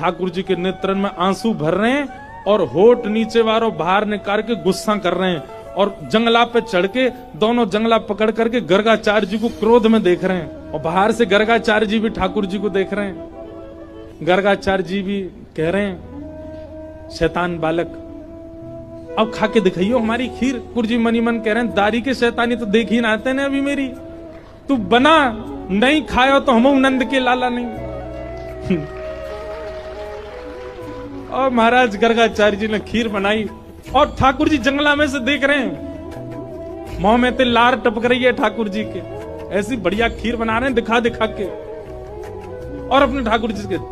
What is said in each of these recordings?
ठाकुर जी के नेत्रन में आंसू भर रहे हैं और होठ नीचे वालों बाहर निकाल के गुस्सा कर रहे हैं और जंगला पे चढ़ के दोनों जंगला पकड़ करके गर्गाचार्य जी को क्रोध में देख रहे हैं और बाहर से गर्गाचार्य जी भी ठाकुर जी को देख रहे हैं। गर्गाचार्य जी भी कह रहे हैं शैतान बालक अब खा के दिखाइयो हमारी खीर। ठाकुर जी मनी मन कह रहे हैं दारी के शैतानी तो देख ही ना आते ने अभी मेरी, तू बना नहीं खायो तो हम नंद के लाला नहीं। और महाराज गर्गाचार्य जी ने खीर बनाई और ठाकुर जी जंगला में से देख रहे हैं, मुंह में तो लार टपक रही है ठाकुर जी के, ऐसी बढ़िया खीर बना रहे हैं दिखा दिखा के। और अपने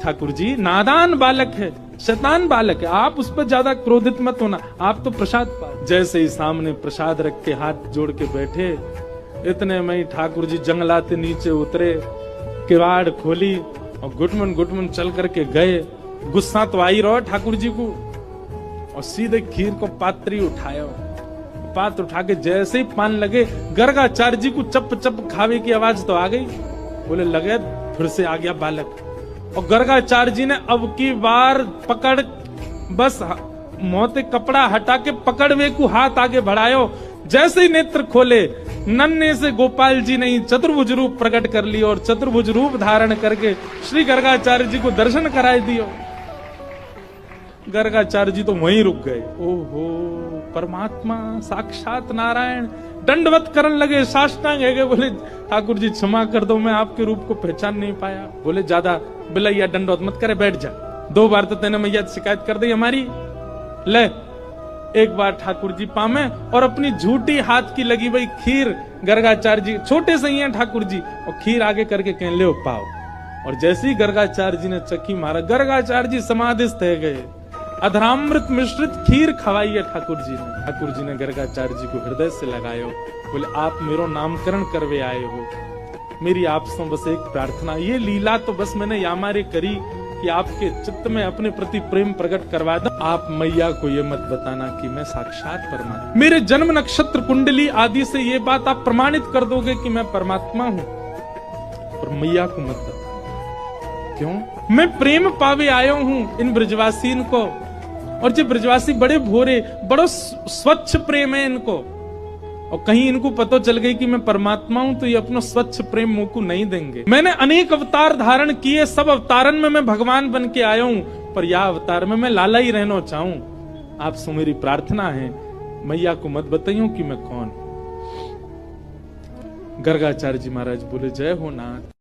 ठाकुर जी नादान बालक है, शैतान बालक है, आप उस पर ज्यादा क्रोधित मत होना, आप तो प्रसाद पा। जैसे ही सामने प्रसाद रख के हाथ जोड़ के बैठे, इतने में ही ठाकुर जी जंगला से नीचे उतरे, किवाड़ खोली और गुटमन चल करके गए। गुस्सा तो आई रहो ठाकुर जी को और सीधे खीर को पात्री उठाया, पात्र उठा के जैसे ही पान लगे गर्गाचार्य जी को चप चप खावे की आवाज तो आ गई। बोले लगे फिर से आ गया बालक। और गर्गाचार्य जी ने अब की बार पकड़ बस मोते कपड़ा हटा के पकड़वे को हाथ आगे बढ़ायो। जैसे ही नेत्र खोले नन्हे से गोपाल जी ने चतुर्भुज रूप प्रकट कर लिया और चतुर्भुज रूप धारण करके श्री गर्गाचार्य जी को दर्शन कराए दियो। गर्गाचार्य जी तो वहीं रुक गए। ओहो परमात्मा साक्षात नारायण। दंडवत करने लगे, साष्टांग है गए। बोले ठाकुर जी क्षमा कर दो, मैं आपके रूप को पहचान नहीं पाया। बोले ज्यादा बिलैया दंडवत मत करे, बैठ जा। 2 बार तो तेने मैया शिकायत कर दी हमारी। ले एक बार ठाकुर जी पामे और अपनी झूठी हाथ की लगी भाई खीर गर्गाचार्य जी छोटे से ही हैं ठाकुर जी और खीर आगे करके कह ले पाओ। और जैसे ही गर्गाचार्य जी ने चक्की मारा गर्गाचार्य जी समाधिस्थ है गए। अधरामृत मिश्रित खीर खवाई है ठाकुर जी ने। ठाकुर जी ने गर्गाचार्य जी को हृदय से लगायो। बोले आप मेरो नामकरण करवे आए हो, मेरी आपसे बस एक प्रार्थना, ये लीला तो बस मैंने यामारे करी कि आपके चित्त में अपने प्रति प्रेम प्रकट करवा दो। आप मैया को ये मत बताना कि मैं साक्षात परमात्मा, मेरे जन्म नक्षत्र कुंडली आदि से ये बात आप प्रमाणित कर दोगे कि मैं परमात्मा हूँ, और मैया को मत बताना। क्यों? मैं प्रेम पावे आयो हूँ इन ब्रजवासीन को, और जो ब्रजवासी बड़े भोरे, बड़ो स्वच्छ प्रेम है इनको, और कहीं इनको पता चल गई कि मैं परमात्मा हूं तो ये अपना स्वच्छ प्रेम मुंह को नहीं देंगे। मैंने अनेक अवतार धारण किए, सब अवतारन में मैं भगवान बन के आया हूं, पर यह अवतार में मैं लाला ही रहना चाहूं। आपसे मेरी प्रार्थना है मैया को मत बताइयो कि मैं कौन। गर्गाचार्य जी महाराज बोले जय हो नाथ।